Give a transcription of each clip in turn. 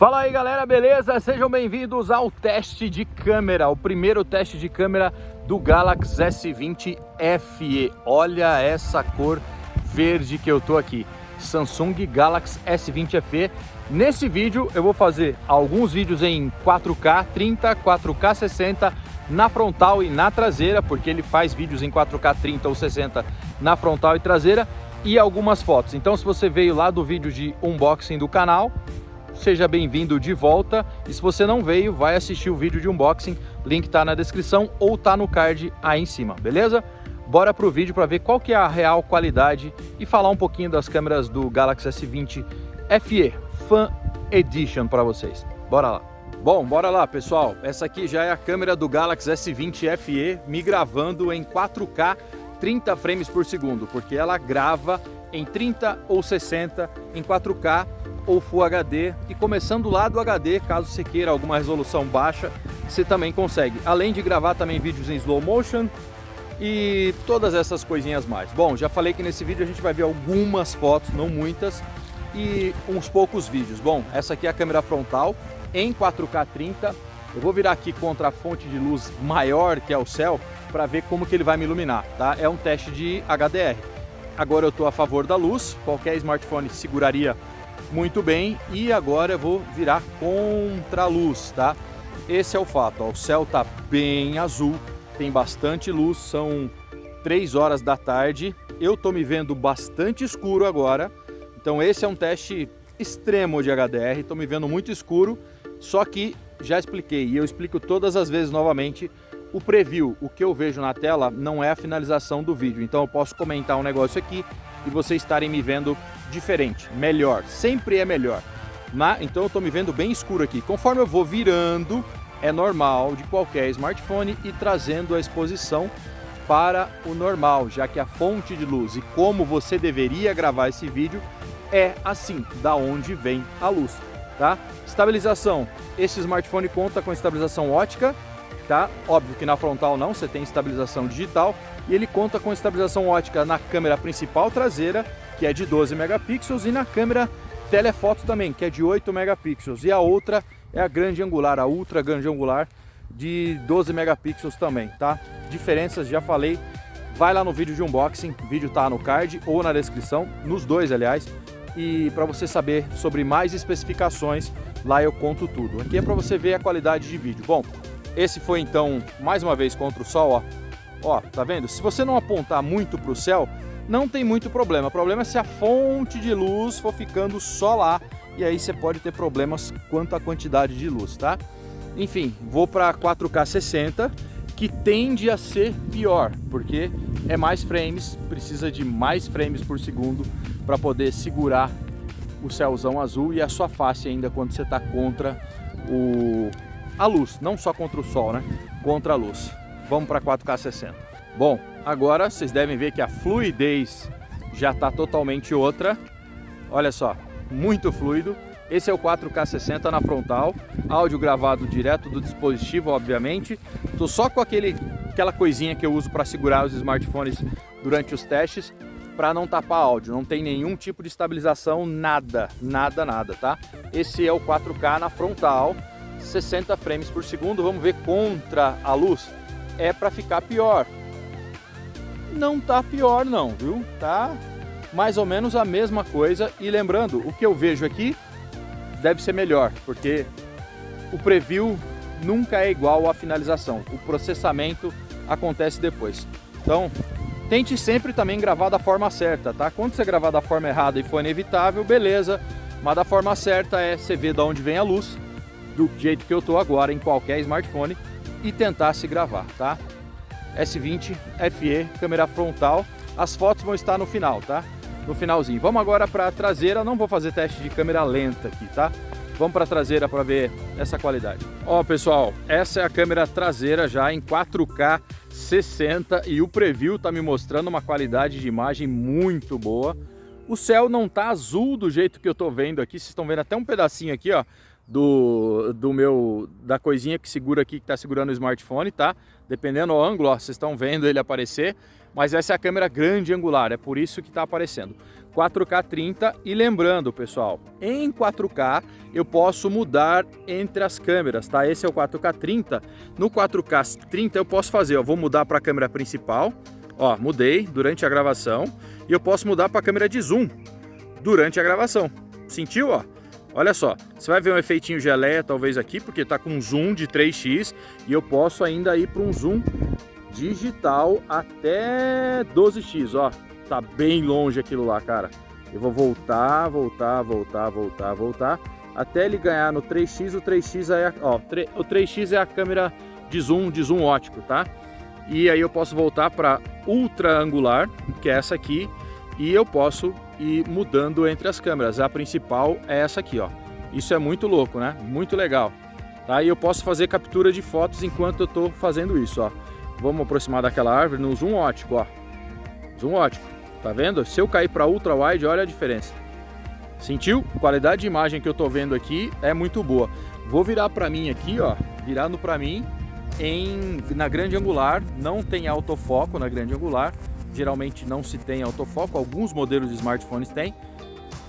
Fala aí galera, beleza? Sejam bem-vindos ao teste de câmera, o primeiro teste de câmera do Galaxy S20 FE. Olha essa cor verde que eu tô aqui, Samsung Galaxy S20 FE. Nesse vídeo eu vou fazer alguns vídeos em 4K 30, 4K 60 na frontal e na traseira, porque ele faz vídeos em 4K 30 ou 60 na frontal e traseira, e algumas fotos. Então se você veio lá do vídeo de unboxing do canal, seja bem-vindo de volta, e se você não veio, vai assistir o vídeo de unboxing, link tá na descrição ou tá no card aí em cima, beleza? Bora pro vídeo para ver qual que é a real qualidade e falar um pouquinho das câmeras do Galaxy S20 FE Fan Edition para vocês. Bora lá! Bom, bora lá pessoal, essa aqui já é a câmera do Galaxy S20 FE me gravando em 4K 30 frames por segundo, porque ela grava em 30 ou 60 em 4K ou Full HD, e começando lá do HD, caso você queira alguma resolução baixa, você também consegue, além de gravar também vídeos em slow motion e todas essas coisinhas mais. Bom, já falei que nesse vídeo a gente vai ver algumas fotos, não muitas, e uns poucos vídeos. Bom, essa aqui é a câmera frontal em 4K 30, eu vou virar aqui contra a fonte de luz maior, que é o céu, para ver como que ele vai me iluminar, tá? É um teste de HDR. Agora eu estou a favor da luz, qualquer smartphone seguraria muito bem, e agora eu vou virar contra a luz, tá? Esse é o fato, ó, o céu tá bem azul, tem bastante luz, são 3 horas da tarde, eu tô me vendo bastante escuro agora, então esse é um teste extremo de HDR, tô me vendo muito escuro, só que já expliquei, e eu explico todas as vezes novamente, o preview, o que eu vejo na tela não é a finalização do vídeo, então eu posso comentar um negócio aqui e vocês estarem me vendo diferente, melhor, sempre é melhor. Então eu estou me vendo bem escuro aqui. Conforme eu vou virando, é normal de qualquer smartphone e trazendo a exposição para o normal, já que a fonte de luz e como você deveria gravar esse vídeo é assim, da onde vem a luz, tá? Estabilização, esse smartphone conta com estabilização ótica, tá? Óbvio que na frontal não, você tem estabilização digital, e ele conta com estabilização ótica na câmera principal traseira, que é de 12 megapixels, e na câmera telefoto também, que é de 8 megapixels, e a outra é a grande angular, a ultra grande angular de 12 megapixels também, tá? Diferenças, já falei, vai lá no vídeo de unboxing, o vídeo tá no card ou na descrição, nos dois aliás, e para você saber sobre mais especificações, lá eu conto tudo. Aqui é para você ver a qualidade de vídeo. Bom, esse foi então, mais uma vez, contra o sol, ó. Ó, tá vendo? Se você não apontar muito para o céu, não tem muito problema. O problema é se a fonte de luz for ficando só lá, e aí você pode ter problemas quanto à quantidade de luz, tá? Enfim, vou para 4K 60, que tende a ser pior, porque é mais frames, precisa de mais frames por segundo para poder segurar o céuzão azul e a sua face ainda quando você está contra a luz, não só contra o sol, né? Contra a luz. Vamos para 4K 60. Bom, agora vocês devem ver que a fluidez já está totalmente outra. Olha só, muito fluido. Esse é o 4K 60 na frontal, áudio gravado direto do dispositivo, obviamente. Tô só com aquela coisinha que eu uso para segurar os smartphones durante os testes, para não tapar áudio. Não tem nenhum tipo de estabilização, nada, tá? Esse é o 4K na frontal, 60 frames por segundo. Vamos ver contra a luz. É para ficar pior. Não tá pior não, viu? Tá mais ou menos a mesma coisa. E lembrando, o que eu vejo aqui deve ser melhor, porque o preview nunca é igual à finalização. O processamento acontece depois. Então, tente sempre também gravar da forma certa, tá? Quando você gravar da forma errada e for inevitável, beleza. Mas da forma certa é você ver de onde vem a luz, do jeito que eu tô agora em qualquer smartphone, e tentar se gravar, tá? S20 FE, câmera frontal. As fotos vão estar no final, tá? No finalzinho. Vamos agora para a traseira. Não vou fazer teste de câmera lenta aqui, tá? Vamos para a traseira para ver essa qualidade. Ó, pessoal, essa é a câmera traseira já em 4K 60 e o preview tá me mostrando uma qualidade de imagem muito boa. O céu não tá azul do jeito que eu tô vendo aqui. Vocês estão vendo até um pedacinho aqui, ó, da coisinha que segura aqui, que tá segurando o smartphone, tá? Dependendo do ângulo, ó, vocês estão vendo ele aparecer, mas essa é a câmera grande angular, é por isso que tá aparecendo. 4K 30 e lembrando, pessoal, em 4K eu posso mudar entre as câmeras, tá? Esse é o 4K 30. No 4K 30 eu posso fazer, ó, vou mudar para a câmera principal, ó, mudei durante a gravação, e eu posso mudar para a câmera de zoom durante a gravação. Sentiu, ó? Olha só, você vai ver um efeitinho geleia talvez aqui, porque tá com um zoom de 3x, e eu posso ainda ir para um zoom digital até 12x, ó. Tá bem longe aquilo lá, cara. Eu vou voltar, até ele ganhar no 3x. O 3x é, ó, o 3x é a câmera de zoom ótico, tá? E aí eu posso voltar para ultra angular, que é essa aqui, e eu posso ir mudando entre as câmeras. A principal é essa aqui, ó. Isso é muito louco, né? Muito legal. Tá? E eu posso fazer captura de fotos enquanto eu tô fazendo isso, ó. Vamos aproximar daquela árvore no zoom ótico, ó. Zoom ótico. Tá vendo? Se eu cair para ultra wide, olha a diferença. Sentiu? A qualidade de imagem que eu tô vendo aqui é muito boa. Vou virar para mim aqui, ó. Virando para mim na grande angular. Não tem autofoco na grande angular. Geralmente não se tem autofoco. Alguns modelos de smartphones têm.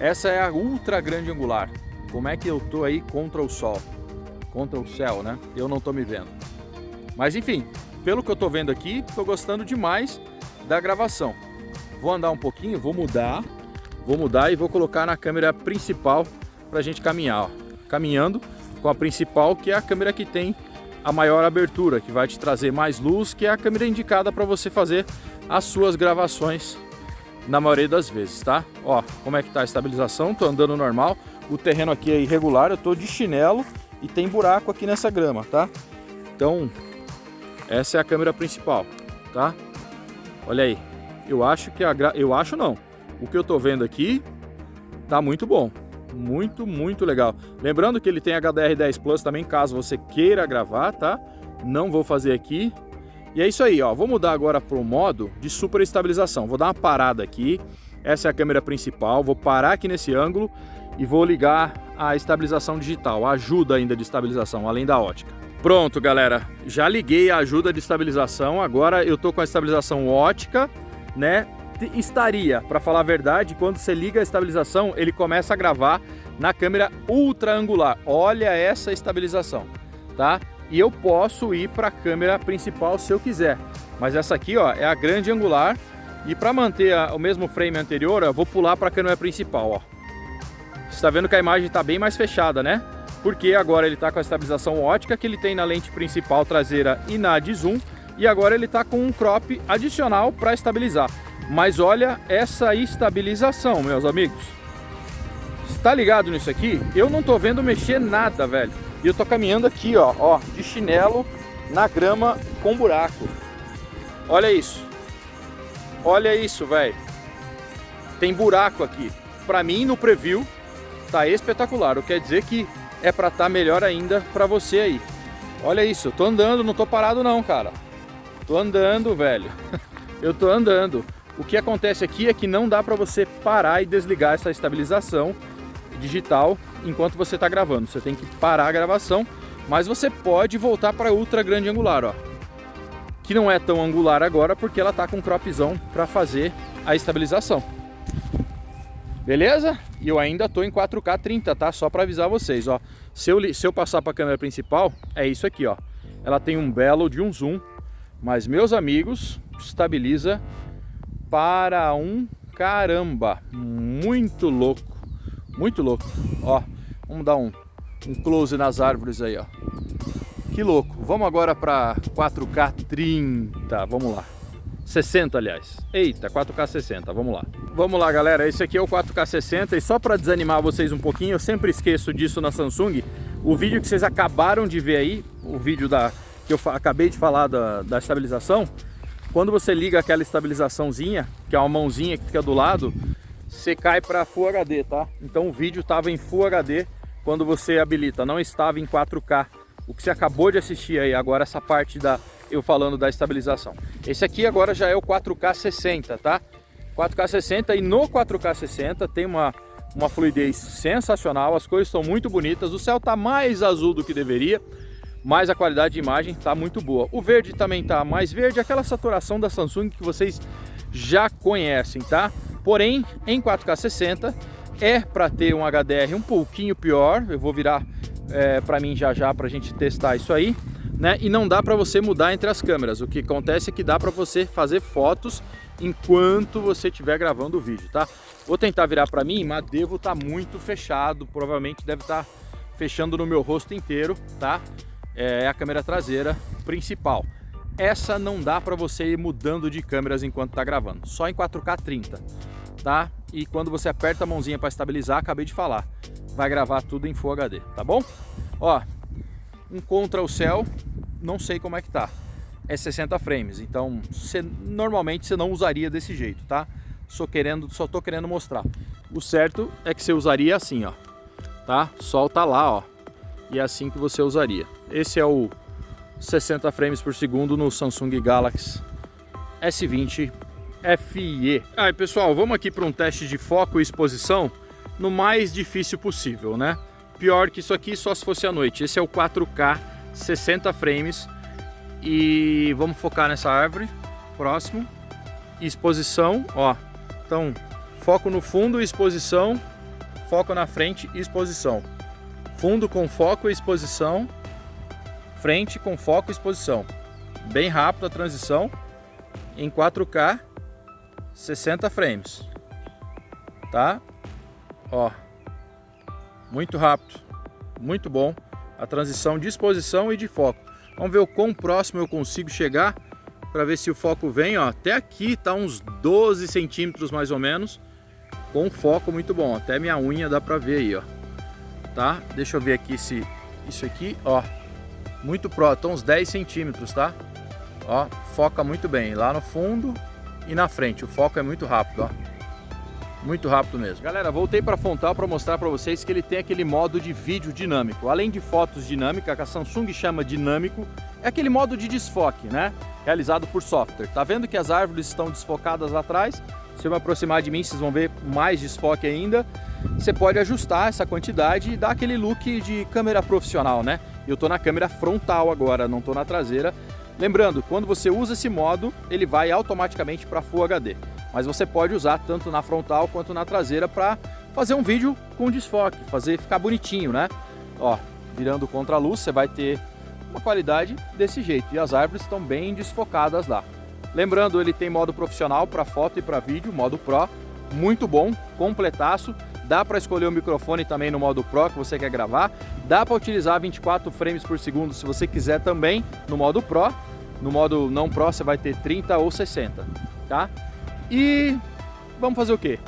Essa é a ultra grande angular. Como é que eu tô aí contra o sol? Contra o céu, né? Eu não tô me vendo. Mas enfim, pelo que eu tô vendo aqui, tô gostando demais da gravação. Vou andar um pouquinho, vou mudar e vou colocar na câmera principal pra gente caminhar, ó. Caminhando com a principal, que é a câmera que tem a maior abertura, que vai te trazer mais luz, que é a câmera indicada para você fazer as suas gravações na maioria das vezes, tá? Ó, como é que tá a estabilização? Tô andando normal, o terreno aqui é irregular, eu tô de chinelo e tem buraco aqui nessa grama, tá? Então, essa é a câmera principal, tá? Olha aí. Eu acho que o que eu tô vendo aqui tá muito bom, muito legal. Lembrando que ele tem HDR10 Plus também, caso você queira gravar, tá? Não vou fazer aqui. E é isso aí, ó. Vou mudar agora pro modo de super estabilização. Vou dar uma parada aqui. Essa é a câmera principal. Vou parar aqui nesse ângulo e vou ligar a estabilização digital, a ajuda ainda de estabilização, além da ótica. Pronto, galera. Já liguei a ajuda de estabilização. Agora eu tô com a estabilização ótica, né? Estaria, para falar a verdade, quando você liga a estabilização, ele começa a gravar na câmera ultra angular. Olha essa estabilização, tá? E eu posso ir para a câmera principal se eu quiser, mas essa aqui, ó, é a grande angular. E para manter o mesmo frame anterior, eu vou pular para a câmera principal, ó. Você está vendo que a imagem está bem mais fechada, né? Porque agora ele está com a estabilização ótica que ele tem na lente principal traseira e na de zoom. E agora ele está com um crop adicional para estabilizar. Mas olha essa estabilização, meus amigos. Está ligado nisso aqui? Eu não tô vendo mexer nada, velho. E eu tô caminhando aqui, ó, de chinelo na grama com buraco. Olha isso. Olha isso, velho. Tem buraco aqui. Para mim, no preview, tá espetacular. O que quer dizer que é para estar melhor ainda para você aí. Olha isso, eu tô andando, não tô parado não, cara. Tô andando, velho. Eu tô andando. O que acontece aqui é que não dá para você parar e desligar essa estabilização digital enquanto você está gravando. Você tem que parar a gravação, mas você pode voltar para ultra grande angular, ó. Que não é tão angular agora porque ela tá com cropzão para fazer a estabilização. Beleza? E eu ainda tô em 4K 30, tá? Só para avisar vocês, ó. Se eu passar para a câmera principal, é isso aqui, ó. Ela tem um belo de um zoom. Mas, meus amigos, estabiliza para um caramba. Muito louco. Muito louco. Ó, vamos dar um close nas árvores aí, ó. Que louco. Vamos agora para 4K 30. Vamos lá. 60, aliás. Eita, 4K 60. Vamos lá. Vamos lá, galera. Esse aqui é o 4K 60. E só para desanimar vocês um pouquinho, eu sempre esqueço disso na Samsung. O vídeo que vocês acabaram de ver aí, o vídeo que eu acabei de falar da estabilização, quando você liga aquela estabilizaçãozinha, que é uma mãozinha que fica do lado, você cai para Full HD, tá? Então o vídeo estava em Full HD quando você habilita, não estava em 4K. O que você acabou de assistir aí, agora essa parte eu falando da estabilização. Esse aqui agora já é o 4K 60, tá? 4K 60, e no 4K 60 tem uma fluidez sensacional, as cores estão muito bonitas, o céu tá mais azul do que deveria, mas a qualidade de imagem tá muito boa. O verde também tá mais verde, aquela saturação da Samsung que vocês já conhecem, tá? Porém, em 4K 60 é para ter um HDR um pouquinho pior. Eu vou virar para mim já para a gente testar isso aí, né? E não dá para você mudar entre as câmeras. O que acontece é que dá para você fazer fotos enquanto você estiver gravando o vídeo, tá? Vou tentar virar para mim, mas devo estar muito fechado, provavelmente deve estar fechando no meu rosto inteiro, tá? É a câmera traseira principal. Essa não dá para você ir mudando de câmeras enquanto está gravando, só em 4K 30, tá? E quando você aperta a mãozinha para estabilizar, acabei de falar, vai gravar tudo em Full HD, tá bom? Ó, um contra o céu, não sei como é que tá. É 60 frames, então normalmente você não usaria desse jeito, tá? Só tô querendo mostrar. O certo é que você usaria assim, ó, tá? Solta lá, ó. E é assim que você usaria. Esse é o 60 frames por segundo no Samsung Galaxy S20 FE. Aí, pessoal, vamos aqui para um teste de foco e exposição no mais difícil possível, né? Pior que isso aqui só se fosse à noite. Esse é o 4K 60 frames. E vamos focar nessa árvore. Próximo. Exposição, ó. Então, foco no fundo e exposição. Foco na frente e exposição. Fundo com foco e exposição. Frente com foco e exposição. Bem rápido a transição. Em 4K 60 frames. Tá? Ó. Muito rápido. Muito bom. A transição de exposição e de foco. Vamos ver o quão próximo eu consigo chegar para ver se o foco vem, ó. Até aqui tá uns 12 centímetros mais ou menos, com foco muito bom. Até minha unha dá para ver aí, ó. Tá? Deixa eu ver aqui se isso aqui, ó, muito próximo, tá uns 10 centímetros, tá? Ó, foca muito bem lá no fundo e na frente. O foco é muito rápido, ó. Muito rápido mesmo. Galera, voltei para a frontal para mostrar para vocês que ele tem aquele modo de vídeo dinâmico. Além de fotos dinâmica, que a Samsung chama dinâmico, é aquele modo de desfoque, né? Realizado por software. Tá vendo que as árvores estão desfocadas lá atrás? Se eu me aproximar de mim, vocês vão ver mais desfoque ainda. Você pode ajustar essa quantidade e dar aquele look de câmera profissional, né? Eu tô na câmera frontal agora, não tô na traseira. Lembrando, quando você usa esse modo, ele vai automaticamente para Full HD. Mas você pode usar tanto na frontal quanto na traseira para fazer um vídeo com desfoque, fazer ficar bonitinho, né? Ó, virando contra a luz, você vai ter uma qualidade desse jeito. E as árvores estão bem desfocadas lá. Lembrando, ele tem modo profissional para foto e para vídeo, modo Pro, muito bom, completaço. Dá para escolher o microfone também no modo Pro que você quer gravar. Dá para utilizar 24 frames por segundo se você quiser também no modo Pro. No modo não Pro você vai ter 30 ou 60, tá? E vamos fazer o quê?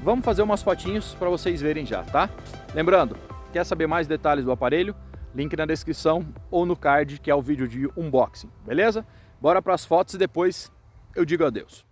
Vamos fazer umas fotinhos para vocês verem já, tá? Lembrando, quer saber mais detalhes do aparelho? Link na descrição ou no card, que é o vídeo de unboxing, beleza? Bora para as fotos e depois eu digo adeus.